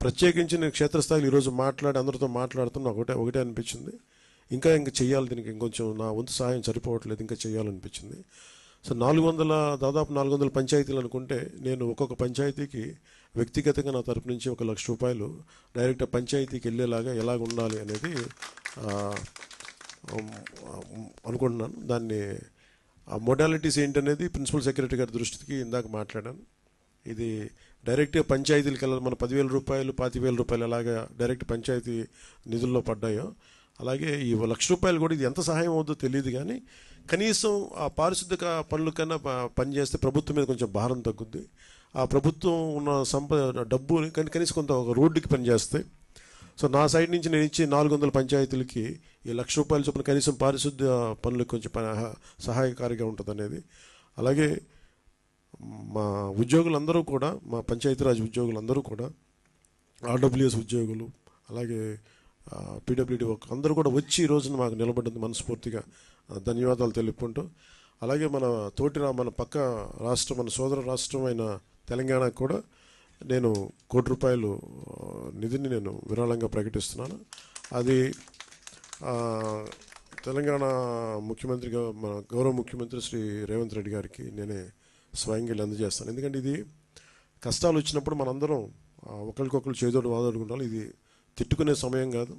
ప్రత్యేకించి నేను క్షేత్రస్థాయిలో ఈరోజు అందరితో మాట్లాడుతున్నా ఒకటే అనిపించింది, ఇంకా చెయ్యాలి, దీనికి ఇంకొంచెం నా వంతు సహాయం సరిపోవట్లేదు, ఇంకా చేయాలనిపించింది. సో దాదాపు 400 పంచాయతీలు అనుకుంటే నేను ఒక్కొక్క పంచాయతీకి వ్యక్తిగతంగా నా తరపు నుంచి ₹1,00,000 డైరెక్ట్ పంచాయతీకి వెళ్ళేలాగా ఎలాగ ఉండాలి అనేది అనుకుంటున్నాను. దాన్ని ఆ మొడాలిటీస్ ఏంటనేది ప్రిన్సిపల్ సెక్రటరీ గారి దృష్టికి ఇందాక మాట్లాడాను. ఇది డైరెక్ట్గా పంచాయతీలకు వెళ్ళాలి. మన ₹10,000 ₹25,000 ఎలాగా డైరెక్ట్ పంచాయతీ నిధుల్లో పడ్డాయో అలాగే ఈ ₹1,00,000 కూడా ఇది ఎంత సహాయం అవుతుందో తెలియదు, కానీ కనీసం ఆ పారిశుద్ధ్య పనుల కన్నా పనిచేస్తే ప్రభుత్వం మీద కొంచెం భారం తగ్గుద్ది. ఆ ప్రభుత్వం ఉన్న డబ్బు కనీసం కొంత ఒక రోడ్డుకి పనిచేస్తాయి. సో నా సైడ్ నుంచి నేను ఇచ్చే 400 పంచాయతీలకి ఈ ₹1,00,000 చొప్పున కనీసం పారిశుద్ధ్య పనులకు కొంచెం సహాయకారిగా ఉంటుంది అనేది. అలాగే మా ఉద్యోగులందరూ కూడా, మా పంచాయతీరాజ్ ఉద్యోగులందరూ కూడా, RWS ఉద్యోగులు, అలాగే PWD అందరూ కూడా వచ్చి ఈ రోజున మాకు నిలబడ్డందుకు మనస్ఫూర్తిగా ధన్యవాదాలు తెలుపుకుంటూ, అలాగే మన పక్క రాష్ట్రం, మన సోదర రాష్ట్రమైన తెలంగాణకు కూడా నేను ₹1,00,00,000 నిధిని నేను విరాళంగా ప్రకటిస్తున్నాను. అది తెలంగాణ ముఖ్యమంత్రిగా మన గౌరవ ముఖ్యమంత్రి శ్రీ రేవంత్ రెడ్డి గారికి నేనే స్వయంగా అందజేస్తాను. ఎందుకంటే ఇది కష్టాలు వచ్చినప్పుడు మనందరం ఒకరికొకరు చేదోడు వాదోడుకుంటాం. ఇది తిట్టుకునే సమయం కాదు.